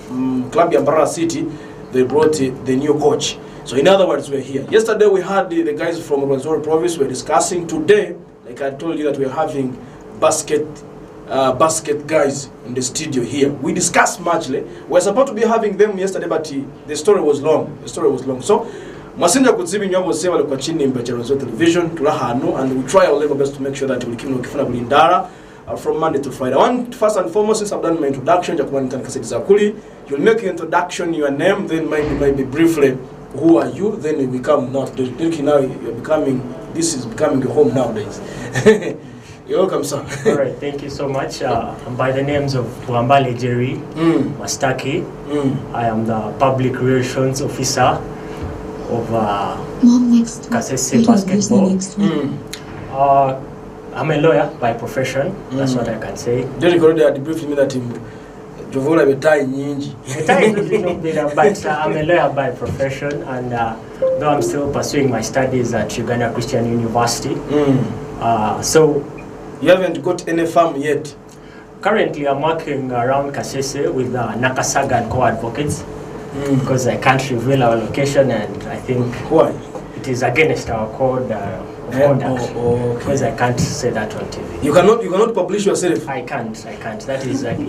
Club Yambara City, they brought the new coach. So in other words, we're here. Yesterday we had the guys from Rwenzori province. We're discussing. Today, like I told you, that we're having basket guys in the studio here. We discussed muchly. We're supposed to be having them yesterday, but the story was long. So Masinja kutsibi nyongo sewa kwa chini mbecha Rwenzori television tulahano, and we try our level best to make sure that we keep kifuna bulindara from Monday to Friday. I want, first and foremost, since I've done my introduction, you'll make your introduction, your name, then maybe briefly, who are you? Then you become not. Now you're becoming. This is becoming your home nowadays. You're welcome, sir. All right, thank you so much. I'm by the names of Bwambale Jerry Mastaki. I am the public relations officer of Kasese Basketball. I'm a lawyer by profession. That's what I can say. Jerry already had briefed me that Jovola betai nyingi. But I'm a lawyer by profession, and though I'm still pursuing my studies at Uganda Christian University. So you haven't got any firm yet? Currently, I'm working around Kasese with Nakasaga and co-advocates because I can't reveal our location, and I think why? It is against our code conduct because I can't say that on TV. You cannot publish yourself. I can't. That is like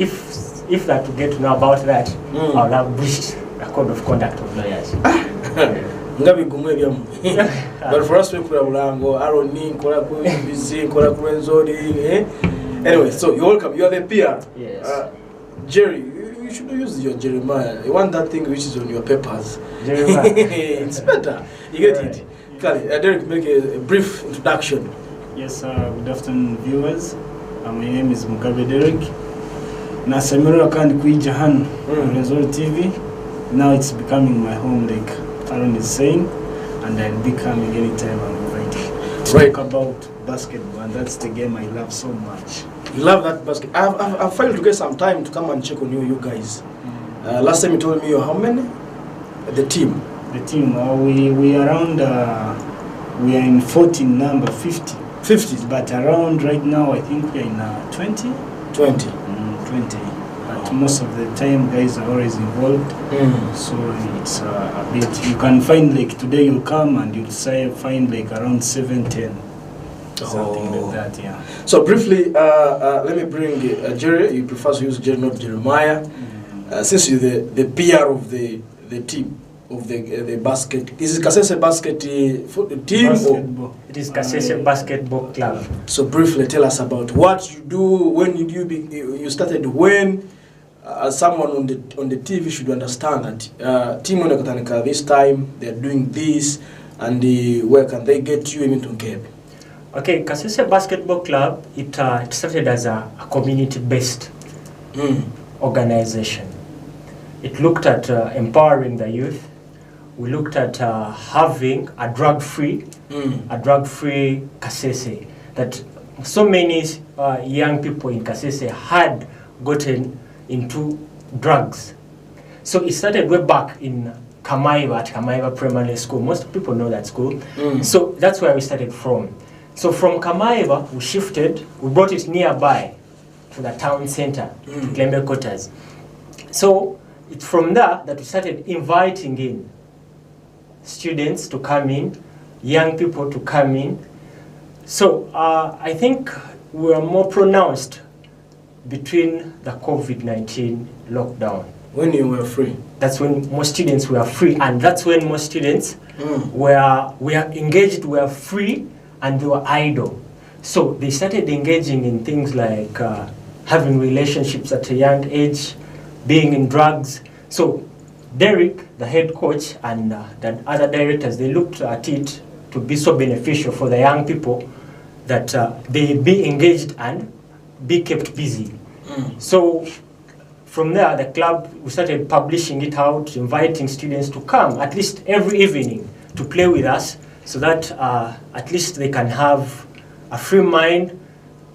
if that to get to know about that, I'll have breached the code of conduct of lawyers. But for us, we could have busy, anyway, so you're welcome. You are the PR. Yes. Jerry, you should use your Jeremiah. You want that thing which is on your papers. Jeremiah. It's better. You get it. Kali, Derek, make a brief introduction. Yes, good afternoon, viewers. My name is Mugabe Derek. Nasamiro Kandi Kuijahan, Rwenzori TV. Now it's becoming my home, like Aaron is saying, and I'll be coming anytime I'm invited. Talk about basketball, and that's the game I love so much. You love that basket. I've failed to get some time to come and check on you guys. Last time you told me you're how many? The team. The team, we around, we are in 14 number, 50. 50? But around right now, I think we are in 20. 20? 20. But most of the time, guys are always involved. So it's a bit, you can find like today you'll come and you'll find like around 7, 10. Something like that, yeah. So briefly, let me bring Jerry. You prefer to use Jerry, not Jeremiah. Since you're the PR of the team. Of the basket. Is it Kasese basket team? Basketball. It is Kasese Basketball Club. So briefly tell us about what you do, when did you started, when someone on the TV should understand that team Onekatanika this time they're doing this, and where can they get you into Cape? Okay, Kasese Basketball Club, it started as a community-based organization. It looked at empowering the youth. We looked at having a drug-free Kasese, that so many young people in Kasese had gotten into drugs. So it started way back in Kamaiva, at Kamaiva Primary School. Most people know that school. So that's where we started from. So from Kamaiva, we shifted, we brought it nearby to the town center, to Glembe Quarters. So it's from there that we started inviting in students to come in, young people to come in. So I think we are more pronounced between the COVID-19 lockdown. When you were free? That's when most students were free, and that's when most students were engaged, were free, and they were idle. So they started engaging in things like having relationships at a young age, being in drugs. So Derek, the head coach, and the other directors, they looked at it to be so beneficial for the young people that they be engaged and be kept busy. So from there, the club, we started publishing it out, inviting students to come at least every evening to play with us, so that at least they can have a free mind,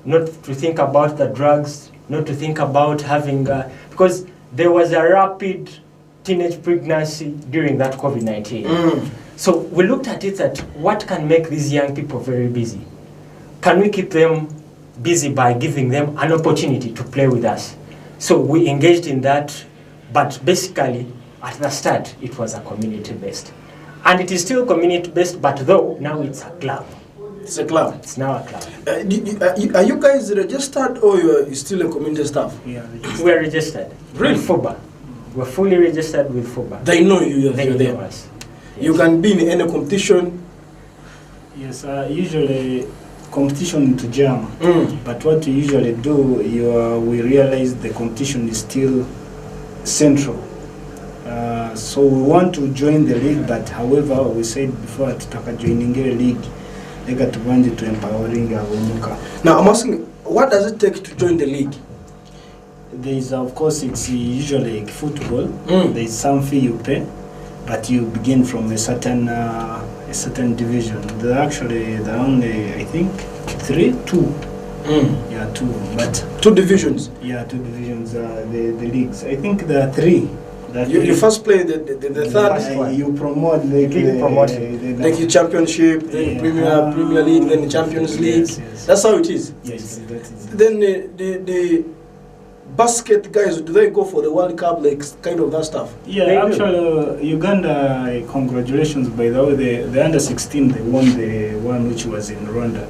not to think about the drugs, not to think about having, because there was a rapid teenage pregnancy during that COVID-19. So we looked at it that what can make these young people very busy? Can we keep them busy by giving them an opportunity to play with us? So we engaged in that But basically, at the start, it was a community-based. And it is still community-based, but though, now it's a club. It's a club. It's now a club. Are you guys registered or you still a community staff? Yeah, We are registered. Really? With FUBA. We're fully registered with FUBA. They know you. They You're know there. us. You can be in any competition. yes. Usually competition into jam. But what we usually do, we realize the competition is still central. So we want to join the league, but however, we said before tutaka joining a league, they got to want to empowering our Wenyuka. Now I'm asking, what does it take to join the league? There is, of course, it's usually like football. Mm. There is some fee you pay, but you begin from a certain division. There are only, I think, two. Yeah, two. But Two divisions. yeah, two divisions. The leagues. I think there are three. You first play the first third, one. You promote like League promotion. like the championship, then Yeah. Premier League, then the Champions League. Yes. That's how it is. Yes, that is. Then the basket guys, do they go for the World Cup, like kind of that stuff? Yeah, They do. actually, Uganda, congratulations, by the way, the under 16, they won the one which was in Rwanda.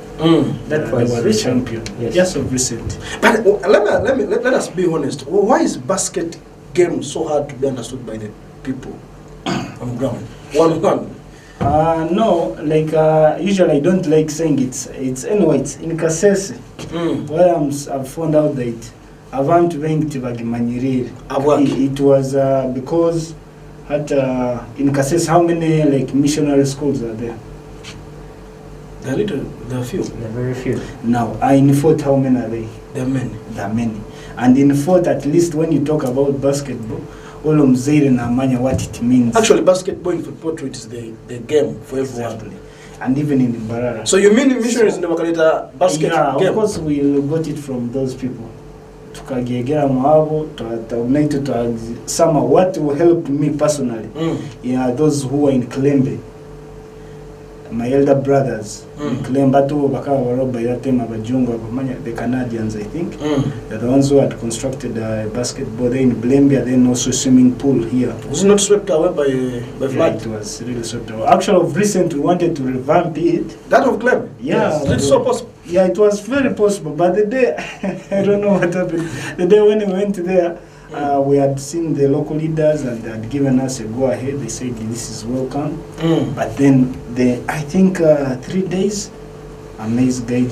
That They was were the recent. champion. Yes. Just of recent. But let us be honest. Why is basket game so hard to be understood by the people on ground? One. No, like usually I don't like saying it's anyway, it's in Kasese. Where I've found out that abantu bengi bagimanyirira. It was because at in Kasese, how many like missionary schools are there? There are few. There are very few. Now, in Fort, how many are they? There are many. There are many. And in Fort, at least when you talk about basketball, all mzaire na manya what it means. Actually, basketball in football is the game for everyone. Exactly. And even in Mbarara. So you mean missionaries in the Makalita basket Yeah, game? of course we got it from those people. Tukagegera mwabo, to some what will help me personally. Yeah, those who are in Klembe. My elder brothers in Klembe too, bakawa baroba yatema bajungu abamanya, the Canadians I think. They're the ones who had constructed basketball there in Blembia, then also swimming pool here. Was it not swept away by Yeah, flood? it was really swept away. Actually, of recent we wanted to revamp it. That of Clem? Yeah. It's so possible. Yeah, it was very possible, but the day, I don't know what happened. The day when we went there, we had seen the local leaders and they had given us a go ahead. They said this is welcome. But then, I think 3 days, amazed guy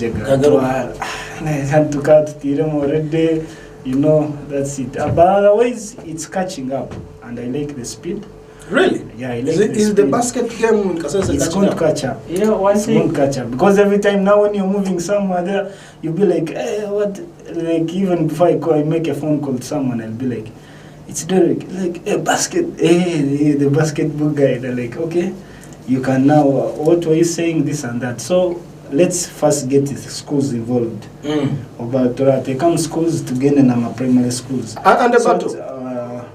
I had to cut Tirem already, you know, that's it. But otherwise, it's catching up, and I like the speed. Really? Yeah, I like Is the basket game in Kasese it's catching going to up? catch up. You know, one It's going to thing, catch up because every time now when you're moving somewhere there, you'll be like, hey, what? Like even before I make a phone call to someone, I'll be like, it's Derek. Like a basket, hey, the basketball guy. They're like, okay, you can now. What were you saying? This and that. So let's first get the schools involved. But they come schools to gain in primary schools. And the So, battle.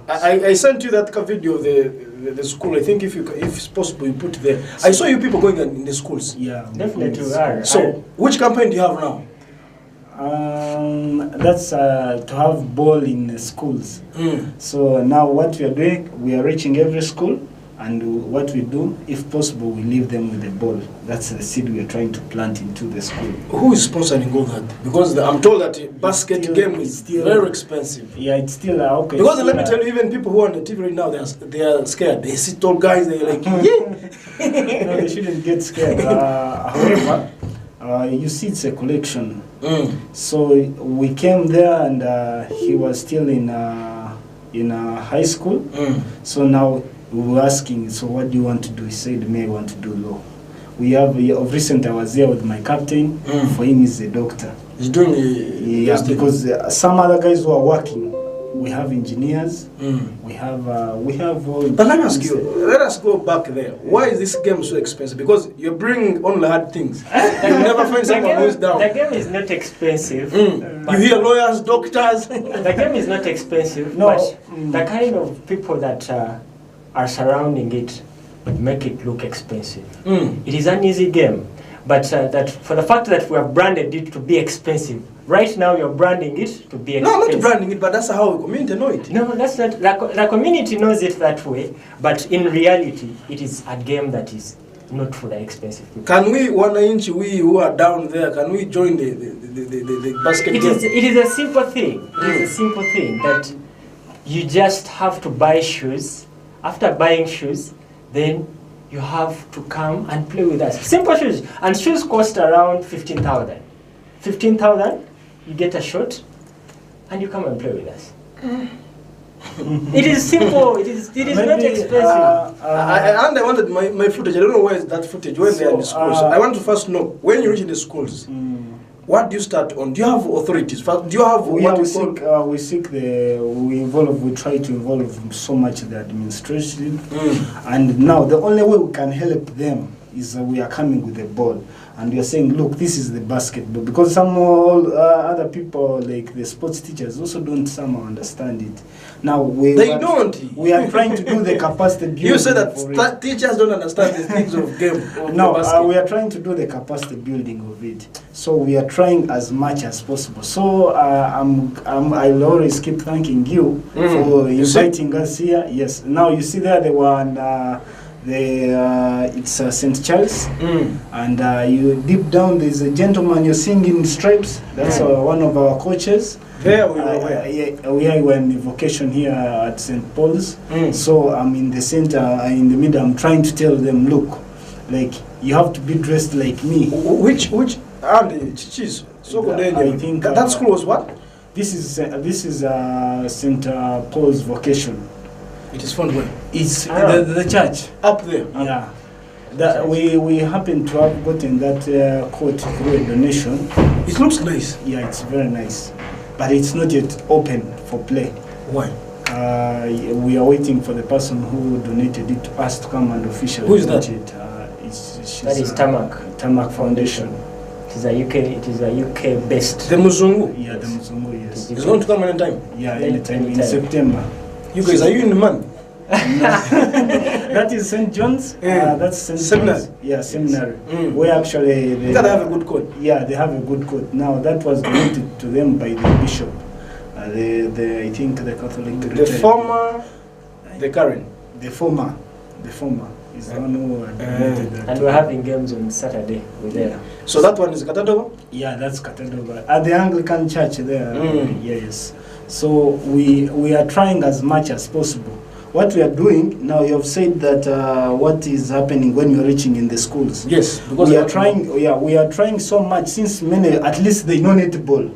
I sent you that video of the school. I think if it's possible, you put there. I saw you people going in the schools. yeah, definitely we yes. are. So, which campaign do you have now? That's to have ball in the schools. So now what we are doing, we are reaching every school, and what we do, if possible, we leave them with the ball. That's the seed we are trying to plant into the school. Who is sponsoring all that? Because I'm told that the basket Still- game is still- very expensive. Yeah, it's still okay. Because let me tell you, even people who are on the TV right now, they are scared. They see tall guys, they're like, yeah. No, they shouldn't get scared. However, you see, it's a collection. So we came there, and he was still in high school. So now we were asking, so what do you want to do? He said, "May I want to do law." We have of recent. I was there with my captain. For him, he's a doctor. He's doing Yeah, because some other guys who are working, we have engineers. We have all. But let me ask you, let us go back there. Why is this game so expensive? Because you bring only hard things. You never find someone who's down. The game is not expensive. You hear lawyers, doctors. The game is not expensive, No. but the kind of people that are surrounding it make it look expensive. It is an easy game, but that for the fact that we have branded it to be expensive. Right now, you're branding it to be expensive. No, not branding it, but that's how the community know it. No, that's not. The community knows it that way, but in reality, it is a game that is not for the expensive people. Can we, we who are down there, can we join the basket game? It is a simple thing. It is a simple thing that you just have to buy shoes. After buying shoes, then you have to come and play with us. Simple shoes. And shoes cost around 15,000. 15,000, you get a shot, and you come and play with us. It is simple. It is not expensive. And I wanted my footage. I don't know where is that footage when they are in the schools. I want to first know, when you reach in the schools, what do you start on? Do you have authorities? Do you have we try to involve so much the administration, and now the only way we can help them is we are coming with the ball, and we are saying, look, this is the basketball, because some other people like the sports teachers also don't somehow understand it. Now we are trying to do the capacity building. You say that teachers don't understand the things of game. We are trying to do the capacity building of it. So we are trying as much as possible. So I'll always keep thanking you for inviting us here. Yes. Now you see there the one. It's St. Charles, and you deep down there's a gentleman you're seeing in stripes. That's one of our coaches. There we were. We were in vacation here at St. Paul's. So I'm in the center, in the middle. I'm trying to tell them, look, like you have to be dressed like me. Which cheese? So I think that school was what? This is St. Paul's vocation. It is fun way. It's the church up there. Yeah. That we happen to have gotten that coat through a donation. It looks nice. Yeah, it's very nice, but it's not yet open for play. Why? We are waiting for the person who donated it to us to come and officially. Who is that? That is Tamak Foundation. It is a UK based. The Muzungu. Yeah, the Muzungu. Yes. It's going to come anytime. Yeah, anytime in September. You guys, are you in the man? That is St. John's. That's St. Seminary. John's. Yeah, seminary. Where actually they have a good code. Yeah, they have a good code. Now that was donated to them by the bishop. I think the Catholic. The former, the current. The former is the one who donated that. And we're having games on Saturday with them. So that one is Katadova? Yeah, that's Katadova. At the Anglican church there. Yes. So we are trying as much as possible. What we are doing now, you have said that what is happening when you're reaching in the schools. Yes, because we are trying. Yeah, we are trying so much since many, at least they know netball.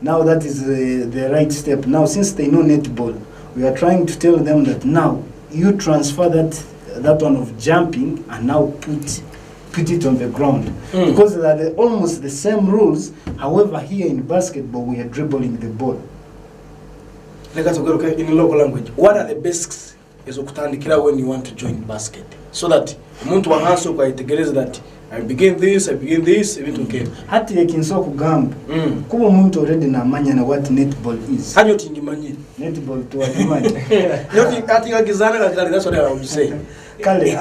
Now that is the right step. Now since they know netball, we are trying to tell them that now you transfer that one of jumping and now put it on the ground, because they are almost the same rules. However, here in basketball we are dribbling the ball. In local language, what are the basics ezokutandikira when you want to join basket, so that umuntu wahanso kwaitegereza that I begin this even okay. Hati yekinso kugamba kuba umuntu already namanya na what netball is. Hanyo tingimanyi netball to watimanya. Yoti ati ngizana kakali, that's what I would say. Kale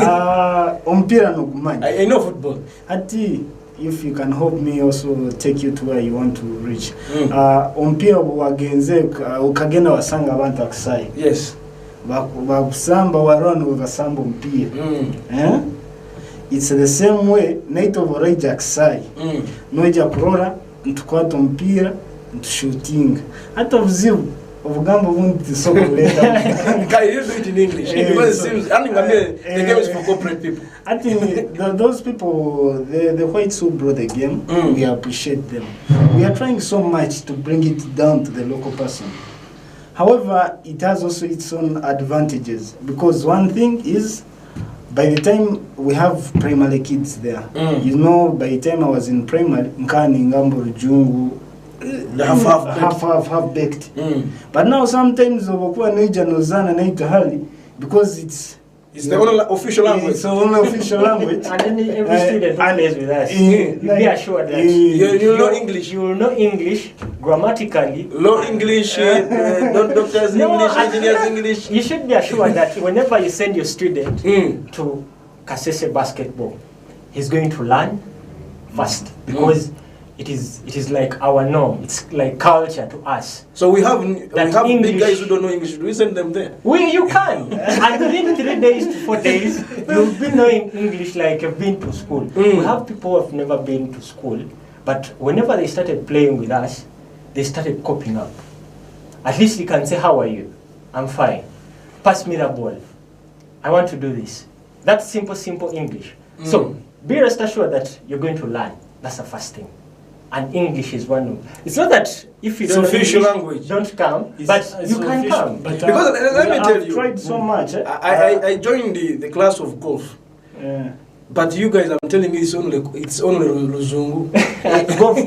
ompira no kumanya. I know football. Hati if you can help me also take you to where you want to reach. Ompira wagenze ukagenda wasanga abantu akusai. Yes. Bakusamba warano basamba ompira. It's the same way night of Raja akusai. Noja kurora ntukwata ompira ntushooting. Hata buzibu Obugamba bundi soko leta. Can you do it in English? Because it seems the game is for corporate people. I think those people, the whites who brought the game, we appreciate them. We are trying so much to bring it down to the local person. However, it has also its own advantages, because one thing is, by the time we have primary kids there, you know, by the time I was in primary, Nkani, Ngambo, Rujungu, half baked. But now sometimes obokuwa noija nozana naita hali, because it's the only official language. It's the only official language. And then every student who plays with us, you be assured that you know English. You will know English grammatically. Law English, doctors English, engineers English. You should be assured that whenever you send your student to Kasese basketball, he's going to learn first, because it is like our norm. It's like culture to us. So we have English, big guys who don't know English. Do we send them there? You can. And within 3 days to 4 days, you'll be knowing English like you've been to school. We have people who have never been to school, but whenever they started playing with us, they started coping up. At least you can say, how are you? I'm fine. Pass me the ball. I want to do this. That's simple English. So be rest assured that you're going to learn. That's the first thing. And English is one of. It's not that if you don't know official English, language. don't come, but you can official, come. but, Because let me tell you, I've tried so much. I joined the class of golf. Yeah. But you guys, I'm telling you, it's only Luzungu. Golf,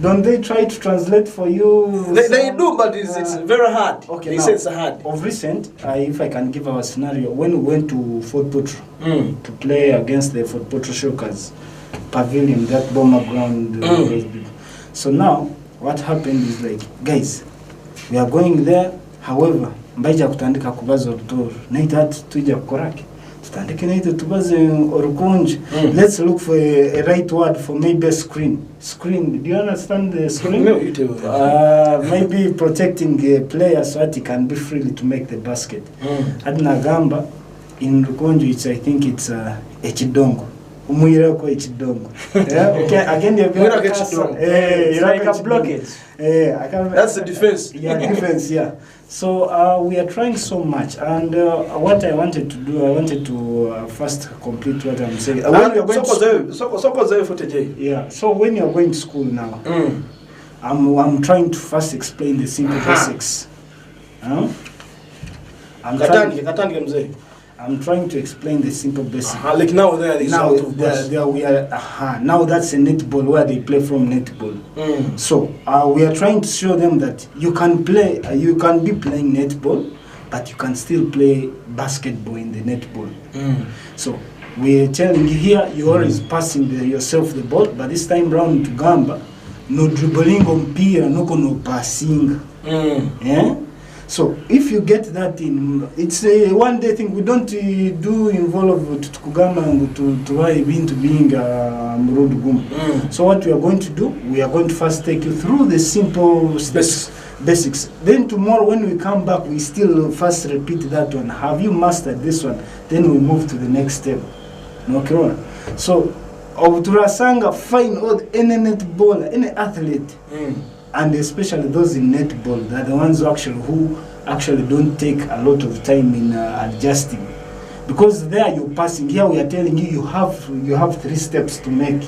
don't they try to translate for you? They do, but it's very hard. Okay, they now, say it's hard. Of recent, if I can give our scenario, when we went to Fort Potro to play against the Fort Potro Shockers pavilion, that bomber ground. So now, what happened is like, guys, we are going there. However, mbaija kutandika kubaza orutoro. Naita tuja kukoraki. Tutandike naita tubaze orukonje. Let's look for a right word for maybe a screen. Screen. Do you understand the screen? No, you tell me. Maybe protecting a player so that he can be freely to make the basket. Adna gamba in rukonje, I think it's echidongo. Umwirako echidongo. Yeah, okay. Again, you're Umwirako echidongo. It's like a blockage. That's the defense. Yeah, defense. Yeah. So we are trying so much, and what I wanted to do, I wanted to first complete what I'm saying. When you're going yeah. So when you're going to school now, I'm trying to first explain the simple basics. I'm trying to explain the simple basics. Like now there is now we are now that's a netball where they play from netball. So we are trying to show them that you can play, you can be playing netball, but you can still play basketball in the netball. So we're telling you here, you're always passing yourself the ball, but this time round to Gamba, no dribbling on pier, no passing. Yeah. So if you get that in, it's a one-day thing. We don't do involve Kugama and to drive into being Murudugum. So what we are going to do, we are going to first take you through the simple basics. Then tomorrow when we come back, we still first repeat that one. Have you mastered this one? Then we move to the next step. Okay. So, Turasanga find all any netballer, any athlete. And especially those in netball, they're the ones who actually don't take a lot of time in adjusting, because there you're passing. Here we are telling you you have 3 steps to make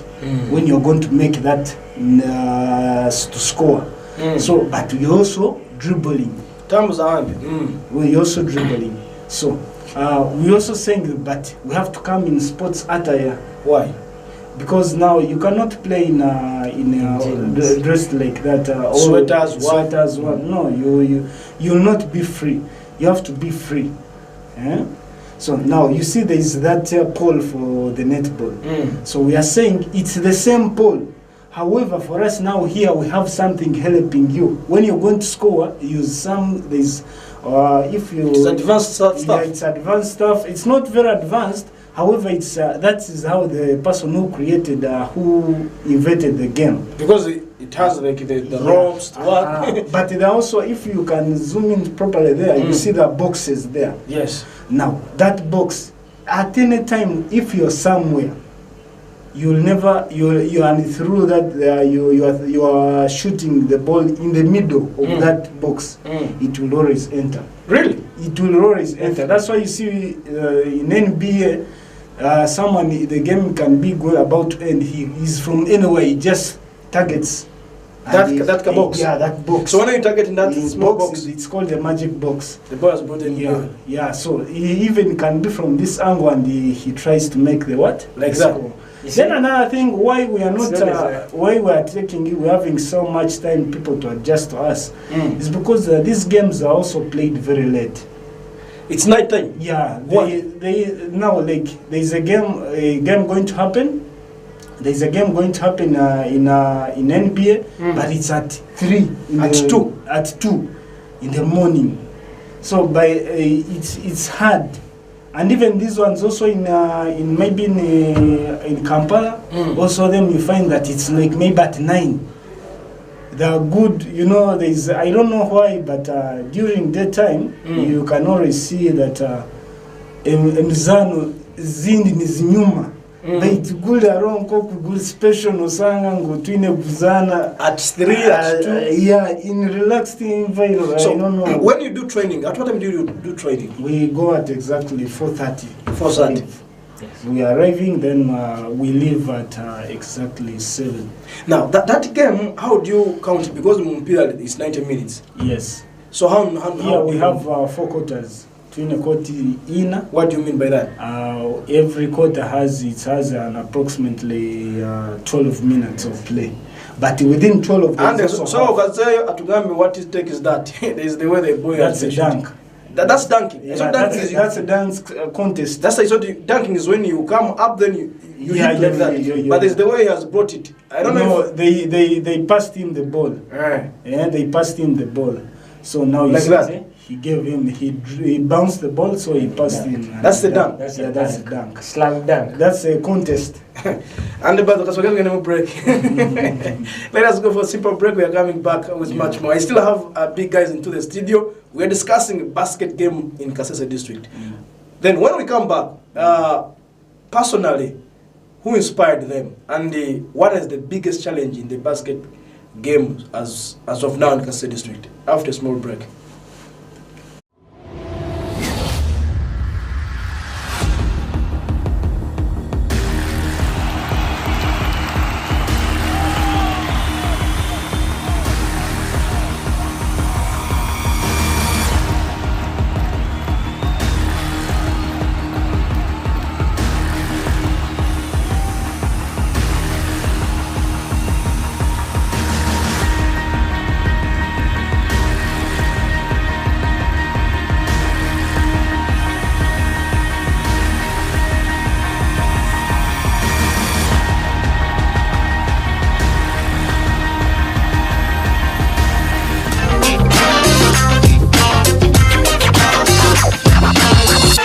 when you're going to make that to score. So, but we also dribbling. We also dribbling. So we also saying, but we have to come in sports attire. Why? Because now you cannot play in dressed like that. Sweaters. No, you'll not be free. You have to be free. So now you see there is that pole for the netball. So we are saying it's the same pole. However, for us now here we have something helping you. When you're going to score, use some. There's if you. It's advanced stuff. Yeah, it's advanced stuff. It's not very advanced. However, it's that is how the person who created, who invented the game. Because it has like the ropes to work. But there also, if you can zoom in properly there, you see the boxes there. Yes. Now, that box, at any time, if you're somewhere, you'll never, you are through that, you are shooting the ball in the middle of that box. It will always enter. Really? It will always enter. That's why you see in NBA, the game can be going about to end. He is from anywhere. He just targets that box. Yeah, that box. So when you target in that small box, it's called the magic box. The ball is brought in. Yeah. So he even can be from this angle, and he tries to make the what? Like that. Then another thing, why we are not, why we are we're having so much time people to adjust to us, is because these games are also played very late. It's night time. Yeah, they now like there's a game going to happen. There's a game going to happen in NBA, but it's at 3 at 2 in the morning. So by it's hard And even these ones also in maybe in Kampala, also them you find that it's like maybe at 9. They are good, you know. There's I don't know why, but during daytime you can always see that Kebyemizaano zindi ni zinyuma. Baitigule aronko kugul special osanga ngotwine kuzana at 3 at 2. Yeah, in relaxed environment. So I don't know. when you do training, at what time do you do training? We go at exactly 4:30. 4:30. Yes. We are arriving, then we leave at exactly 7. Now that game, how do you count it? Because Mumpira is 90 minutes. Yes. So how we have 4 quarters. What do you mean by that? Every quarter has an approximately 12 minutes of play. But within 12 and so Atugambi, what it takes is that is the way they boy. That's a dunk. That's dunking. Yeah, so that's a dance contest. That's so dunking is when you come up, then you hit like that. But there's the way he has brought it. I don't know. They passed him the ball. Yeah, they passed him the ball. So now like that. He gave him, he bounced the ball, so he passed him. That's the dunk. That's a dunk. Slam dunk. That's a contest. And because we're going to break. Let us go for a simple break. We are coming back with much more. I still have big guys into the studio. We are discussing a basket game in Kasese district. Then when we come back, personally, who inspired them? And what is the biggest challenge in the basket game as of now in Kasese district? After a small break.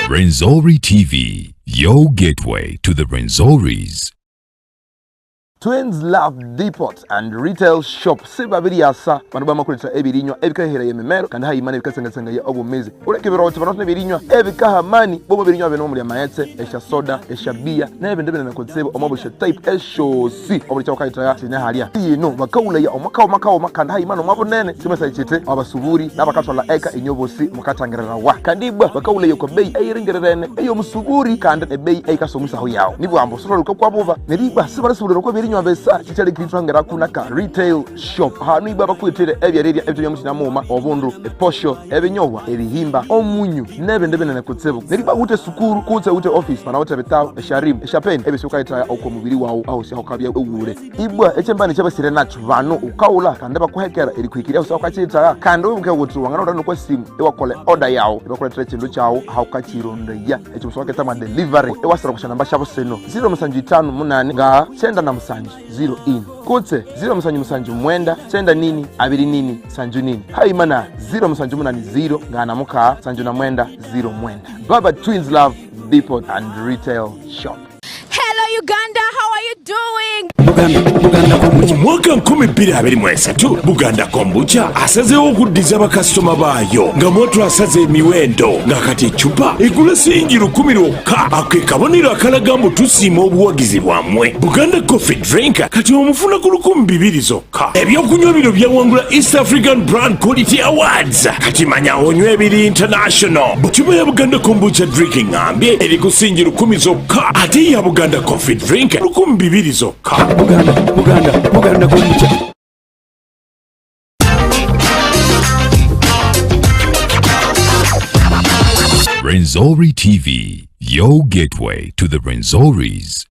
Rwenzori TV, your gateway to the Rwenzoris. Twins Love Depot and Retail Shop sebabiri asa banubama kuleta ebirinywa ebikahera yememero kandi hayimana bikasengasenga ya obumezi ureke biroti banotne birinywa ebikahamani bobo birinywa beno muri amayetse esha soda esha bia na ebendebe na konsebo omabusha type eshosi obulita okaita ya sine halia yino bakawula ya omakawo makanda hayimana omabunene simesa ichite abasuburi nabakatwala eka inyobosi mukatangerera wa kandibwa bakawula yoko bei eyiringererene eyo musuburi kandi ebei eyikasomusa ho yawo nibwo ambo solo kwabuva neriba sibarasubulira ko nywa besa chichale kitwangera kunaka retail shop hanu ibaba kwitire ebyareria ebyo musina moma obundu eposho ebinyobwa ebihimba omunyu nebendebe na kutsebo neriba ute sukuru kutse ute office pana ute betawo esharim eshapen ebisuka itaya okwo mubiri wawo aho siho kabya ugure ibwa echembani cyabasire nacho bano ukawula kandi bakuhekera eri kwikiriya usaka kwachita kandi ubuke gutu wangana urano kwa simu ewakole order yawo ebakole trechindo chawo aho kachironda ya echo musaka tama delivery ewasira kushana mbashabo seno 058 nga senda na musanji 0 in kutse 0 mwenda senda nini abiri nini sanju nini haimana 0 ngana muka sanju na mwenda 0 mwenda Baba Twins Love Depot and Retail Shop. Hello Uganda, how are you doing? Mwaka 2023 Buganda Kombucha asazeho okuddiza bakasitoma baayo nga moto asaze emiwendo nga kati chupa igula singi 10 lyokka akekabonero akalagambo tusiima obuwagizi bwamwe Buganda Coffee Drink kati omufuna ku 200 zokka ebyokunywa bino byawangula East African Brand Quality Awards kati manya onywe ebiri international chupa ya Buganda Kombucha Drinking ambye eri ku singi 10 zokka ate ya Buganda Coffee Drink 200 zokka Buganda Kombucha. Rwenzori TV, your gateway to the Rwenzoris.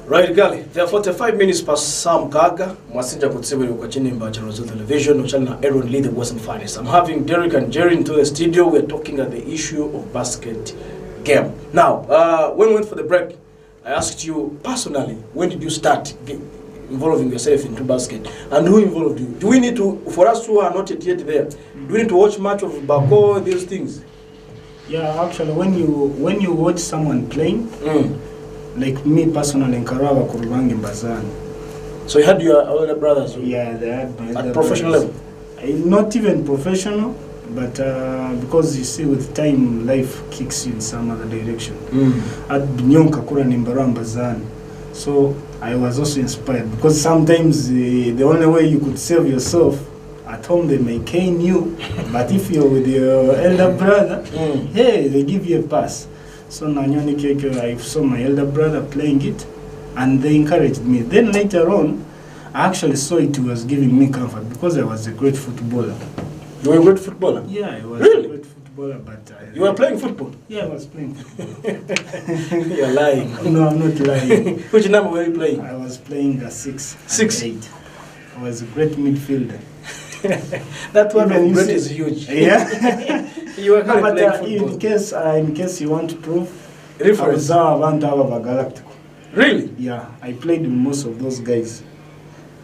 Right, Gali. There are 45 minutes past Sam Kaga. Mwasinja kutsibuli kwa chini mba Channel Television. Uchalina Aaron Lee, the Western Finest. I'm having Derek and Jerry into the studio. We're talking at the issue of basket game. Now, when we went for the break, I asked you personally, when did you start involving yourself into basket? And who involved you? Do we need to, for us who are not yet there, do we need to watch much of Bako, these things? Yeah, actually, when you watch someone playing, like me personally, Nkarawa Kebyemizaano. So you had your older brothers? Yeah, they had my at professional level? Not even professional, but because you see, with time, life kicks you in some other direction. At Binyonka Kebyemizaano. So I was also inspired, because sometimes the only way you could save yourself, at home they may cane you, but if you're with your elder brother, hey, they give you a pass. So Nanyoni Keke, I saw my elder brother playing it, and they encouraged me. Then later on, I actually saw it was giving me comfort, because I was a great footballer. You were a great footballer? Yeah, I was really? a great footballer, but you were playing football? Yeah, I was playing football. You're lying. No, I'm not lying. Which number were you playing? I was playing a 6. 6? 8. I was a great midfielder. That one of great is huge. Yeah. You were kind of playing football. In case you want to prove, reference. I was Galactico. Really? Yeah, I played with most of those guys.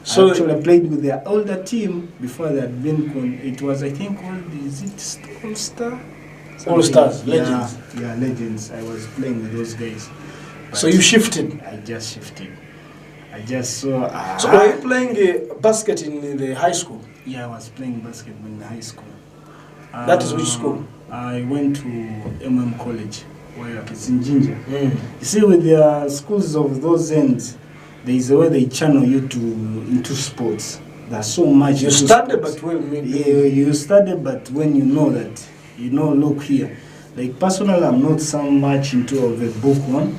So I played with their older team before they had been. It was, I think, is it All Star? All Stars, legends. Yeah, legends. I was playing with those guys. But so you shifted? I just shifted. I just saw. So were you playing basket in the high school? Yeah, I was playing basketball in high school. That is which school? I went to College, where it's in Ginger. You see, with the schools of those ends, there is a way they channel you into sports. There's so much. You studied, but when you studied, but when you know that, look here. Like personally, I'm not so much into of a book one,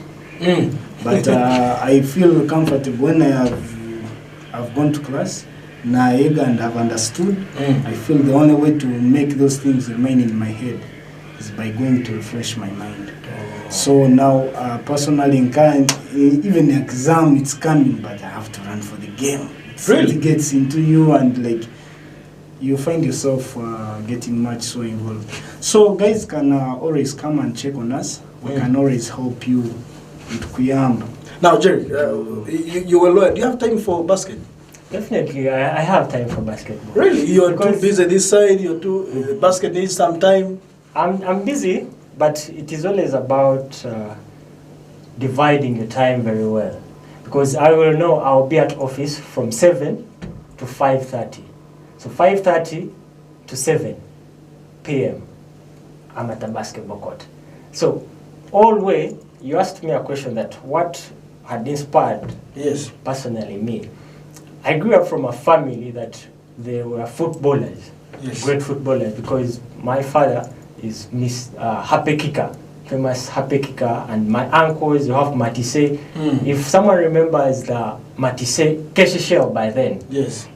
but I feel comfortable when I've gone to class. And I've understood. I feel the only way to make those things remain in my head is by going to refresh my mind. So now, personally, even the exam, it's coming, but I have to run for the game. Really? It gets into you, and like you find yourself getting much so involved. So guys can always come and check on us. We can always help you with Kuyamba. Now, Jerry, you were lawyer. Do you have time for basket? Definitely, I have time for basketball. Really? You're too busy this side, basket needs some time? I'm busy, but it is always about dividing the time very well. Because I will know I'll be at office from 7 to 5:30. So 5:30 to 7 p.m. I'm at the basketball court. So all the way, you asked me a question that what had inspired personally me. I grew up from a family that they were footballers, great footballers, because my father is Miss Happy Kicker, famous Happy Kicker, and my uncles, you have Matisse. If someone remembers the Matisse Keshishel by then,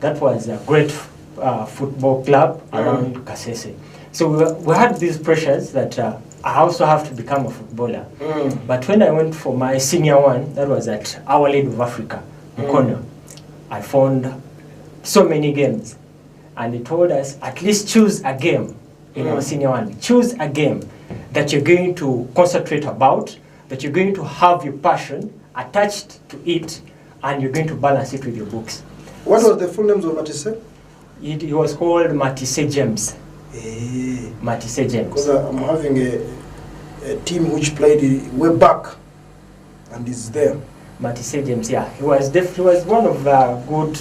that was a great football club around Kasese. So we had these pressures that I also have to become a footballer. But when I went for my senior one, that was at Our Lady of Africa, Mukono. I found so many games, and they told us at least choose a game in our senior one. Choose a game that you're going to concentrate about, that you're going to have your passion attached to it, and you're going to balance it with your books. What was the full names of Matisse? It was called Matisse James. Matisse James. Because I'm having a team which played way back, and is there. Matisse James, yeah. He was one of the good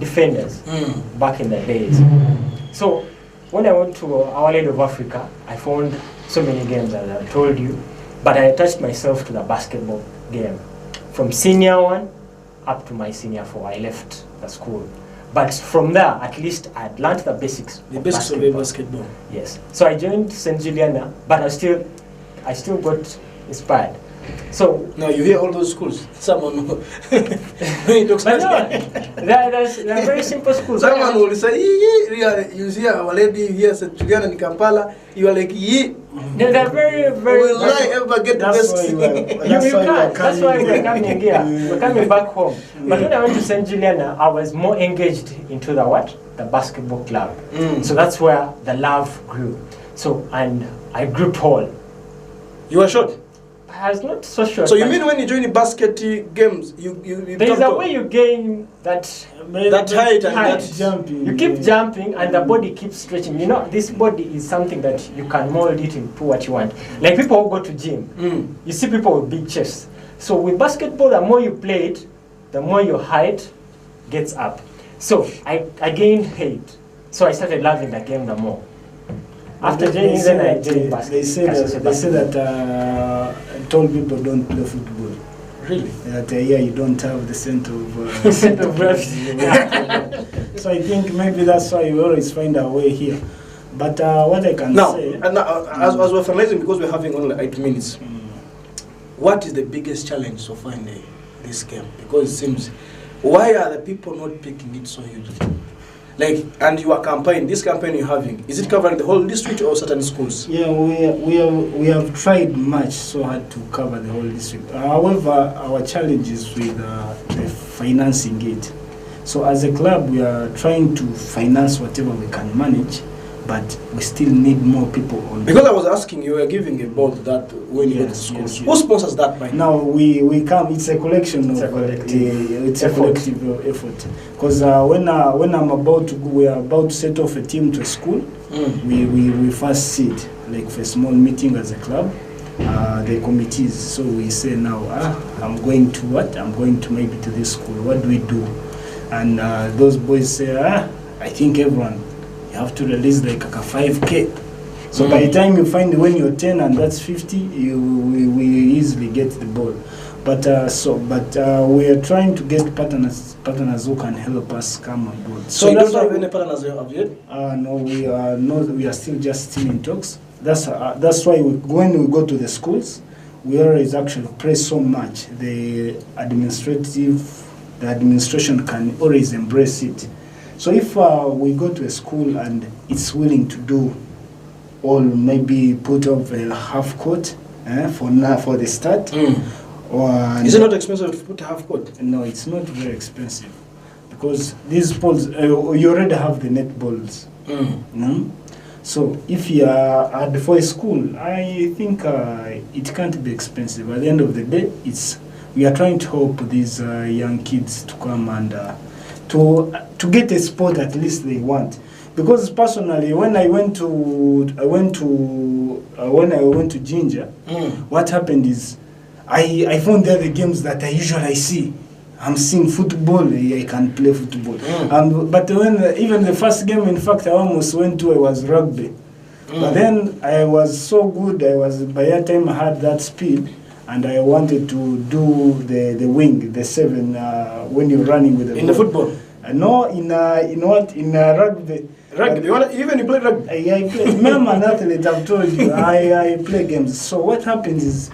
defenders back in the days. So when I went to Our Lady of Africa, I found so many games, as I told you, but I attached myself to the basketball game. From senior 1 up to my senior 4, I left the school. But from there, at least I had learned the basics. The basics of basketball. Yes. So I joined St. Juliana, but I still got inspired. So Now you hear all those schools. Someone when he talks but no, about they're very simple schools. someone will say, you see our lady here said together in Kampala, you are like, They're very, very. will I ever get the That's best? why You can't. That's why we're coming here. We're coming back home. But when I went to St. Juliana, I was more engaged into the basketball club. So that's where the love grew. So, and I grew tall. You are short. I was not so short. So you but mean when you join the basket games, you there's become a way you gain that that height and height. that jumping. You keep jumping and the body keeps stretching. You know, this body is something that you can mold it into what you want. Like people who go to gym, you see people with big chests. So with basketball, the more you play it, the more your height gets up. So I gained height. So I started loving the game the more. After joining, then I joined basketball. They say that tall people don't play football. really. That you don't have the sense of Sense of gravity. So I think maybe that's why we always find our way here. But what I can Now, say, as we're finalizing, because we're having only 8 minutes, what is the biggest challenge so far in this game? Because it seems, why are the people not picking it so hugely? Like, and your campaign, this campaign you're having, is it covering the whole district or certain schools? yeah, we have tried much so hard to cover the whole district. However, our challenge is with the financing it. So as a club, we are trying to finance whatever we can manage, but we still need more people on. Because I was asking, you were giving a board that when you go to Yes, schools. yes, Who sponsors that by Now we come. It's a collection It's of a collective it's a effort. collective effort. Because when I'm about to go, we are about to set off a team to a school. We first sit like for a small meeting as a club, the committees. So we say now, I'm going to what? I'm going to maybe to this school. What do we do? And those boys say, I think everyone, you have to release like a 5K. So by the time you find when you're 10 and that's 50, we easily get the ball. But we are trying to get partners who can help us come on board. So you that's don't have why any partners have yet? no, we are not. We are still just still in talks. That's why when we go to the schools, we always actually press so much. The administration can always embrace it. So if we go to a school and it's willing to do, or maybe put up a half court for the start. Or Is it not expensive to put a half court? No, it's not very expensive because these balls you already have the net balls. So if you are at the school, I think it can't be expensive. At the end of the day, we are trying to help these young kids to come and to get a sport at least they want. Because personally, when I went to Ginger, what happened is I found there the games that I usually see. I'm seeing football. I can play football. But when even the first game, in fact, I almost went to, I was rugby. But then I was so good. By that time I had that speed, and I wanted to do the wing, the 7 when you're running with the In ball. the football? No, in rugby. Rugby? Even you play rugby? I play. I'm an athlete. I've told you. I play games. So what happens is,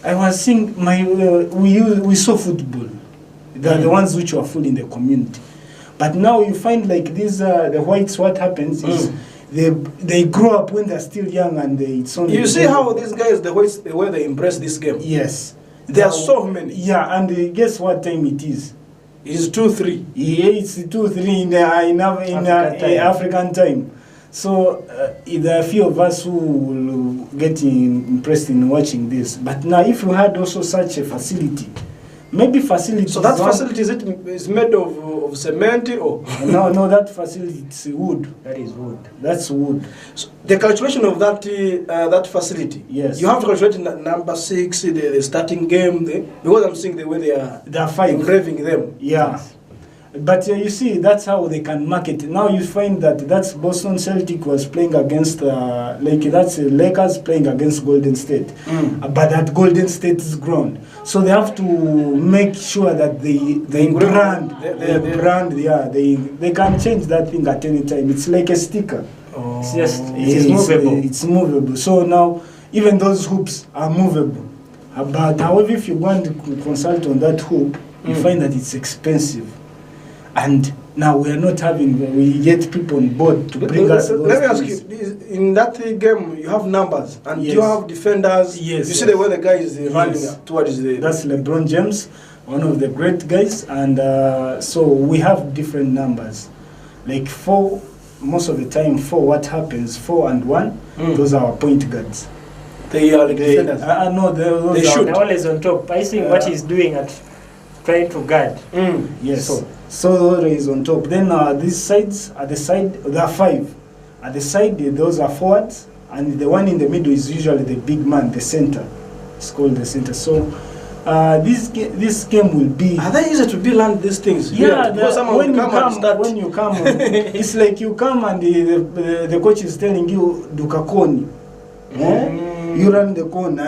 I was seeing we saw football. They're the ones which were full in the community. But now you find like these the whites. What happens is they grow up when they're still young and it's only. You see how these guys, the way they embrace this game? Yes. There are so many. Yeah, and guess what time it is? It is 2-3. Yeah, it's 2-3 in African time. So there are a few of us who will get impressed in watching this. But now, if you had also such a facility, maybe facility. So that facility is made of cement or? No, that facility is wood. That is wood. That's wood. So the calculation of that facility. Yes. You have to calculate number 6, the starting game, because I'm seeing the way they are engraving them. Yeah. But you see, that's how they can market. Now you find that's Boston Celtic was playing against, that's Lakers playing against Golden State. But that Golden State's ground. So they have to make sure that they brand. They can change that thing at any time. It's like a sticker. It's movable. It's movable. So now, even those hoops are movable. But however, if you go and consult on that hoop, you find that it's expensive. And now we are not having, we get people on board to bring us those Let me ask things. you, in that game, you have numbers, and Yes. you have defenders. Yes, You see yes. the way the guy is running Yes. towards the... That's LeBron James, one of the great guys. And so we have different numbers. Like 4, most of the time, 4, what happens, 4 and 1, those are our point guards. They are the defenders. No, those They are shoot. They're always on top. I think what he's doing at trying to guard. Yes. So- So there is on top. Then these sides, at the side, there are 5. At the side, those are forwards, and the one in the middle is usually the big man, the center. It's called the center. So this game will be. Are they easy to be learn these things? Yeah, because someone when will you come and come, start. when you come, it's like you come and the coach is telling you Dukakoni. You run the corner.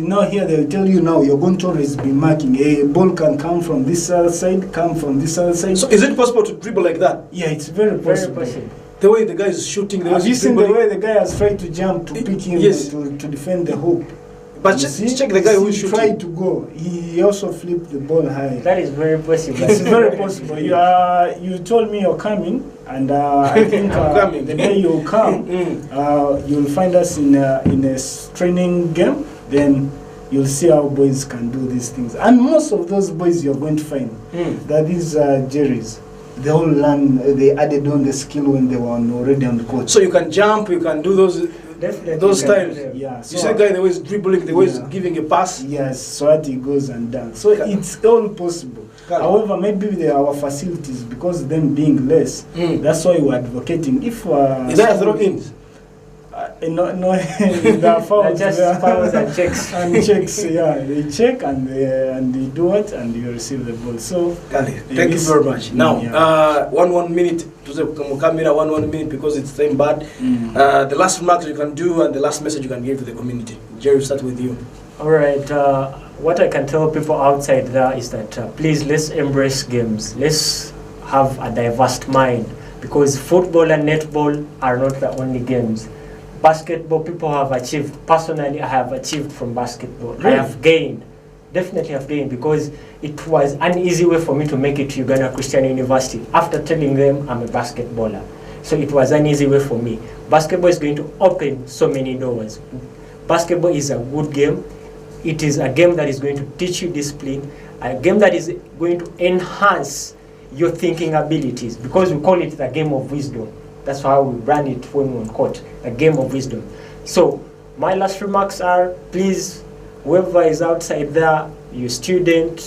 Now here they'll tell you now you're going to always be marking. A ball can come from this other side, come from this other side. So is it possible to dribble like that? Yeah, it's very Very possible. possible. The way the guy is shooting, the way Have you he's seen the dribbling? way the guy has tried to jump to pick him Yes. to defend the hoop? But You check the guy who is he shooting. tried to go. He also flipped the ball high. That is very possible. It's very possible. You told me you're coming, and I think I'm coming. the day you come, you'll find us in a training game. Then you'll see how boys can do these things. And most of those boys you're going to find that these Jerry's. They all learn. They added on the skill when they were already on the court. So you can jump, you can do those Definitely those you can times. do them. Yeah. You So see the guy the way he's dribbling, the way he's Yeah. giving a pass. yes, so that he goes and dunks. So Got it. it's all possible. Got it. However, maybe our facilities, because them being less, that's why we're advocating. If Is there throw-ins? no, there are fouls Just there. fouls and checks. And checks. Yeah, they check and they do it, and you receive the ball. So Got it. Thank you very much. Now, Yeah. 1 minute to the camera, 1 minute because it's time bad. The last remarks you can do and the last message you can give to the community. Jerry, we'll start with you. All right. What I can tell people outside there is that please let's embrace games. Let's have a diverse mind, because football and netball are not the only games. Basketball, people have achieved. Personally, I have achieved from basketball. I have gained. Definitely have gained, because it was an easy way for me to make it to Uganda Christian University after telling them I'm a basketballer. So it was an easy way for me. Basketball is going to open so many doors. Basketball is a good game. It is a game that is going to teach you discipline, a game that is going to enhance your thinking abilities, because we call it the game of wisdom. That's how we run it when we're on court, a game of wisdom. So my last remarks are, please, whoever is outside there, you student,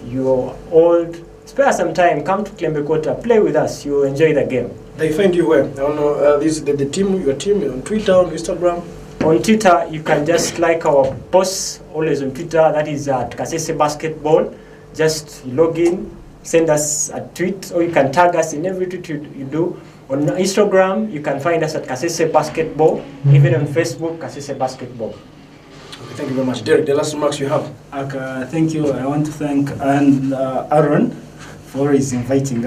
you're old, spare some time, come to Klembekota, play with us, you'll enjoy the game. They find you where? I don't know, this the team, your team on Twitter, on Instagram. On Twitter, you can just like our posts, always on Twitter, that is at Kasese Basketball. Just log in, send us a tweet, or you can tag us in every tweet you do. On Instagram, you can find us at Kasese Basketball, even on Facebook, Kasese Basketball. Okay, thank you very much. Derek, the last remarks you have. thank you. I want to thank Aaron for his inviting